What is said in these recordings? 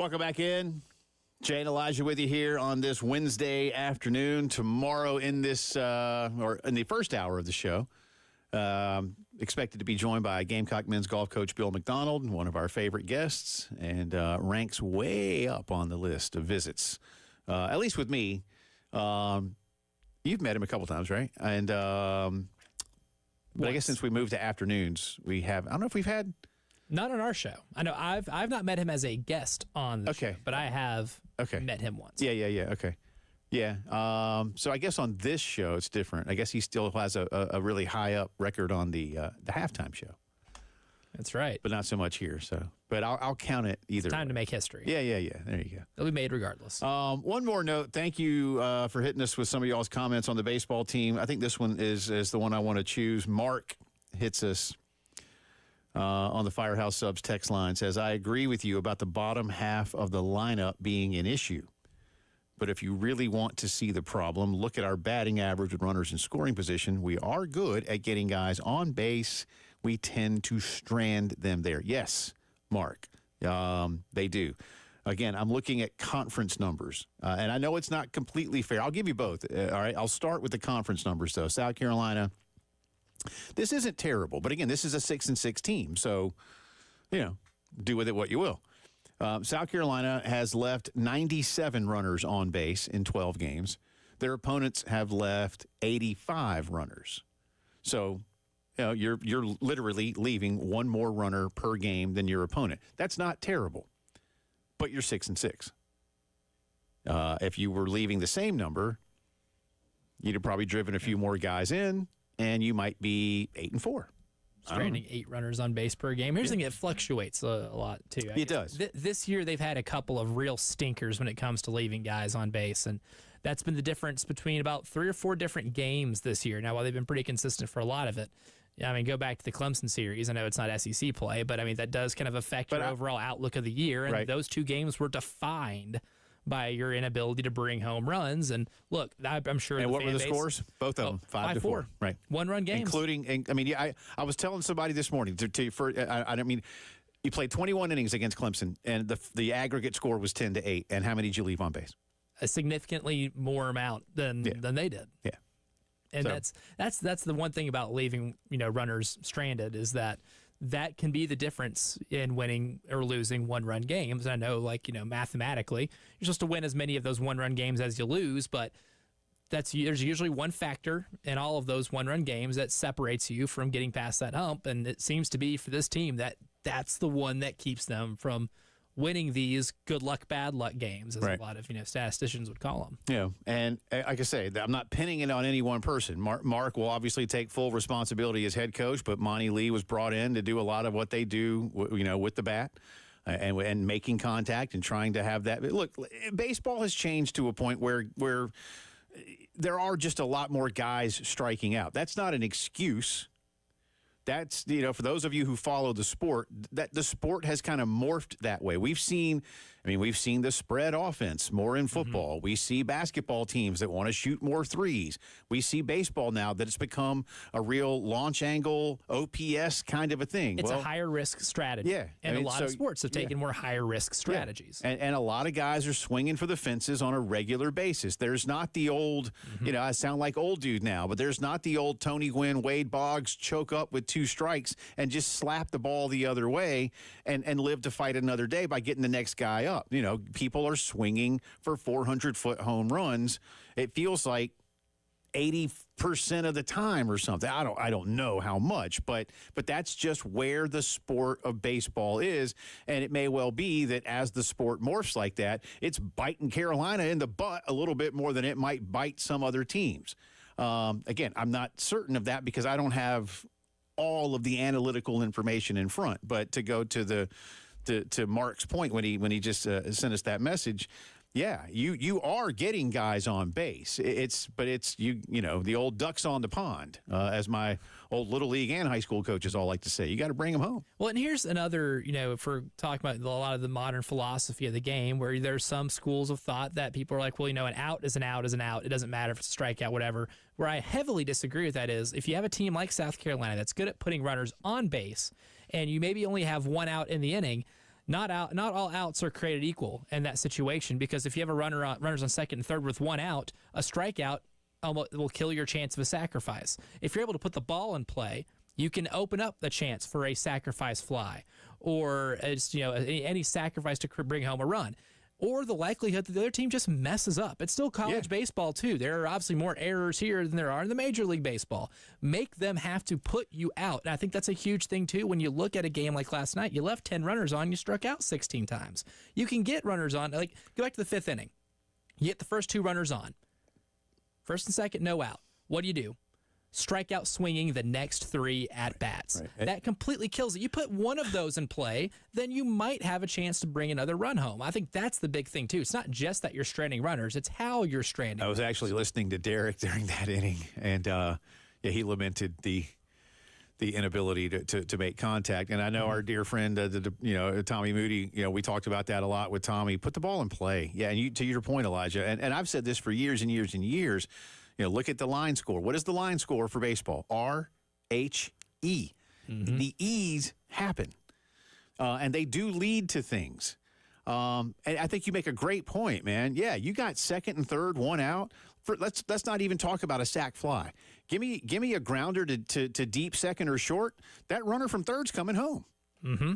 Welcome back in. Jay and Elijah with you here on this Wednesday afternoon. Tomorrow in this, or in the first hour of the show, expected to be joined by Gamecock men's golf coach Bill McDonald, one of our favorite guests, and ranks way up on the list of visits, at least with me. You've met him a couple times, right? And but I guess since we moved to afternoons, we have, I don't know if we've had... Not on our show. I know I've not met him as a guest on the show, but I have met him once. Yeah. Okay. Yeah. So I guess on this show it's different. I guess he still has a really high up record on the halftime show. That's right. But not so much here. So, but I'll count it either. It's time to make history. Yeah. There you go. It'll be made regardless. One more note. Thank you for hitting us with some of y'all's comments on the baseball team. I think this one is the one I want to choose. Mark hits us on the Firehouse Subs text line, says, I agree with you about the bottom half of the lineup being an issue. But if you really want to see the problem, look at our batting average with runners in scoring position. We are good at getting guys on base. We tend to strand them there. Yes, Mark, they do. Again, I'm looking at conference numbers, and I know it's not completely fair. I'll give you both. All right, I'll start with the conference numbers, though. South Carolina, this isn't terrible, but again, this is a 6-6 team, so, do with it what you will. South Carolina has left 97 runners on base in 12 games. Their opponents have left 85 runners. So, you're literally leaving one more runner per game than your opponent. That's not terrible, but you're 6-6. If you were leaving the same number, you'd have probably driven a few more guys in, and you might be 8-4. Stranding 8 runners on base per game. Here's the thing, it fluctuates a lot, too. It does. This year, they've had a couple of real stinkers when it comes to leaving guys on base, and that's been the difference between about 3 or 4 different games this year. Now, while they've been pretty consistent for a lot of it, I mean, go back to the Clemson series. I know it's not SEC play, but, I mean, that does kind of affect your overall outlook of the year, and those 2 games were defined by your inability to bring home runs. And look, I'm sure. And what were the scores? Both of them, 5-4. Right. 1-run games. I was telling somebody this morning, I don't mean, you played 21 innings against Clemson, and the aggregate score was 10-8. And how many did you leave on base? A significantly more amount than they did. Yeah. And that's the one thing about leaving, runners stranded, is that can be the difference in winning or losing 1-run games. I know, mathematically, you're supposed to win as many of those 1-run games as you lose, but there's usually one factor in all of those 1-run games that separates you from getting past that hump, and it seems to be for this team that's the one that keeps them from winning these good luck, bad luck games, as a lot of statisticians would call them. Yeah, and like I say, I'm not pinning it on any one person. Mark will obviously take full responsibility as head coach, but Monty Lee was brought in to do a lot of what they do, with the bat and making contact and trying to have that. Look, baseball has changed to a point where there are just a lot more guys striking out. That's not an excuse. That's, for those of you who follow the sport, that the sport has kind of morphed that way. We've seen the spread offense more in football. Mm-hmm. We see basketball teams that want to shoot more threes. We see baseball now that it's become a real launch angle, OPS kind of a thing. It's a higher risk strategy. Yeah. And a lot of sports have taken more higher risk strategies. Yeah. And a lot of guys are swinging for the fences on a regular basis. There's not the old, I sound like old dude now, but there's not the old Tony Gwynn, Wade Boggs choke up with 2 strikes and just slap the ball the other way and live to fight another day by getting the next guy up. People are swinging for 400-foot home runs. It feels like 80% of the time or something. I don't know how much, but that's just where the sport of baseball is. And it may well be that as the sport morphs like that, it's biting Carolina in the butt a little bit more than it might bite some other teams. Again, I'm not certain of that because I don't have all of the analytical information in front. But to go to to Mark's point when he just sent us that message, yeah, you are getting guys on base. It's the old ducks on the pond, as my old Little League and high school coaches all like to say. You got to bring them home. Well, and here's another, if we're talking about a lot of the modern philosophy of the game, where there's some schools of thought that people are like, well, an out is an out is an out. It doesn't matter if it's a strikeout, whatever. Where I heavily disagree with that is if you have a team like South Carolina that's good at putting runners on base, and you maybe only have one out in the inning, not all outs are created equal in that situation, because if you have runners on second and third with one out, a strikeout will kill your chance of a sacrifice. If you're able to put the ball in play, you can open up the chance for a sacrifice fly, or any sacrifice to bring home a run, or the likelihood that the other team just messes up. It's still college baseball, too. There are obviously more errors here than there are in the Major League Baseball. Make them have to put you out. And I think that's a huge thing, too. When you look at a game like last night, you left 10 runners on, you struck out 16 times. You can get runners on. Like, go back to the fifth inning. You get the first 2 runners on. First and second, no out. What do? Strike out swinging the next 3 at-bats. Right. That completely kills it. You put one of those in play, then you might have a chance to bring another run home. I think that's the big thing, too. It's not just that you're stranding runners. It's how you're stranding. I was actually listening to Derek during that inning, and he lamented the inability to make contact. And I know our dear friend, Tommy Moody, we talked about that a lot with Tommy. Put the ball in play. Yeah, and to your point, Elijah, and I've said this for years and years and years. Look at the line score. What is the line score for baseball? R-H-E. Mm-hmm. The E's happen, and they do lead to things. And I think you make a great point, man. Yeah, you got second and third, one out. Let's not even talk about a sac fly. Give me a grounder to deep second or short. That runner from third's coming home. Mm-hmm.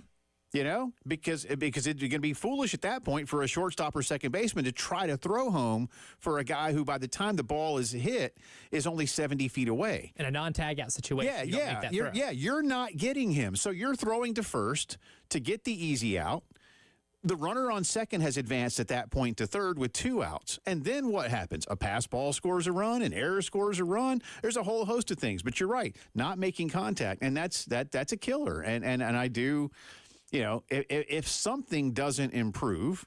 Because it's going to be foolish at that point for a shortstop or second baseman to try to throw home for a guy who, by the time the ball is hit, is only 70 feet away. In a non-tag out situation, you're not getting him. So you're throwing to first to get the easy out. The runner on second has advanced at that point to third with 2 outs. And then what happens? A pass ball scores a run, an error scores a run. There's a whole host of things. But you're right, not making contact, and that's a killer. And I do. If something doesn't improve,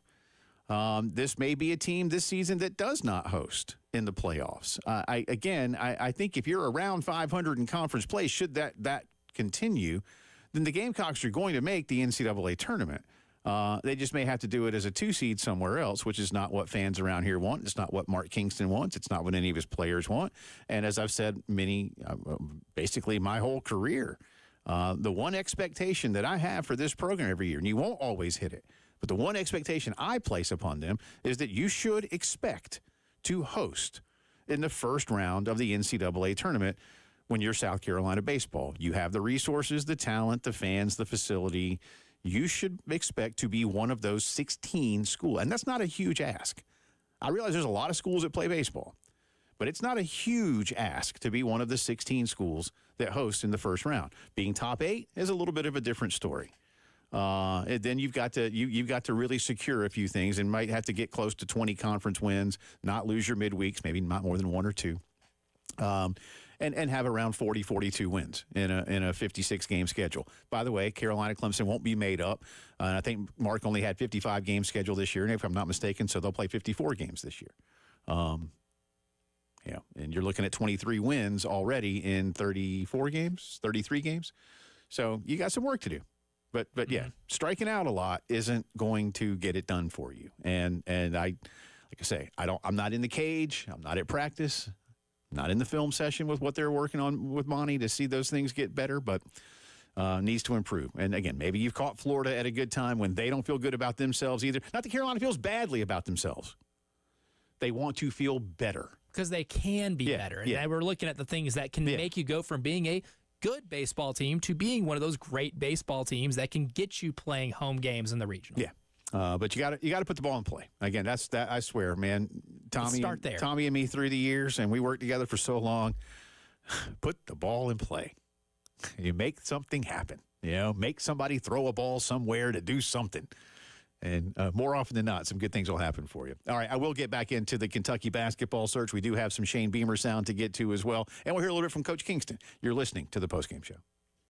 this may be a team this season that does not host in the playoffs. I think if you're around 500 in conference play, should that continue, then the Gamecocks are going to make the NCAA tournament. They just may have to do it as a 2 seed somewhere else, which is not what fans around here want. It's not what Mark Kingston wants. It's not what any of his players want. And as I've said basically my whole career, the one expectation that I have for this program every year, and you won't always hit it, but the one expectation I place upon them is that you should expect to host in the first round of the NCAA tournament when you're South Carolina baseball. You have the resources, the talent, the fans, the facility. You should expect to be one of those 16 schools. And that's not a huge ask. I realize there's a lot of schools that play baseball, but it's not a huge ask to be one of the 16 schools that host in the first round. Being top 8 is a little bit of a different story. And then you've got to really secure a few things and might have to get close to 20 conference wins, not lose your midweeks, maybe not more than 1 or 2, and have around 40, 42 wins in a 56-game schedule. By the way, Carolina-Clemson won't be made up. And I think Mark only had 55 games scheduled this year, if I'm not mistaken, so they'll play 54 games this year. And you're looking at 23 wins already in 34 games, 33 games. So you got some work to do. But yeah, striking out a lot isn't going to get it done for you. And like I say, I'm not in the cage. I'm not at practice. I'm not in the film session with what they're working on with Monty to see those things get better, but needs to improve. And again, maybe you've caught Florida at a good time when they don't feel good about themselves either. Not that Carolina feels badly about themselves. They want to feel better. Because they can be better. And we're looking at the things that can make you go from being a good baseball team to being one of those great baseball teams that can get you playing home games in the regional. Yeah. But you got to put the ball in play. Again, that's that. I swear, man. Tommy and me through the years, and we worked together for so long. Put the ball in play. You make something happen. Make somebody throw a ball somewhere to do something. And more often than not, some good things will happen for you. All right, I will get back into the Kentucky basketball search. We do have some Shane Beamer sound to get to as well. And we'll hear a little bit from Coach Kingston. You're listening to the Postgame Show.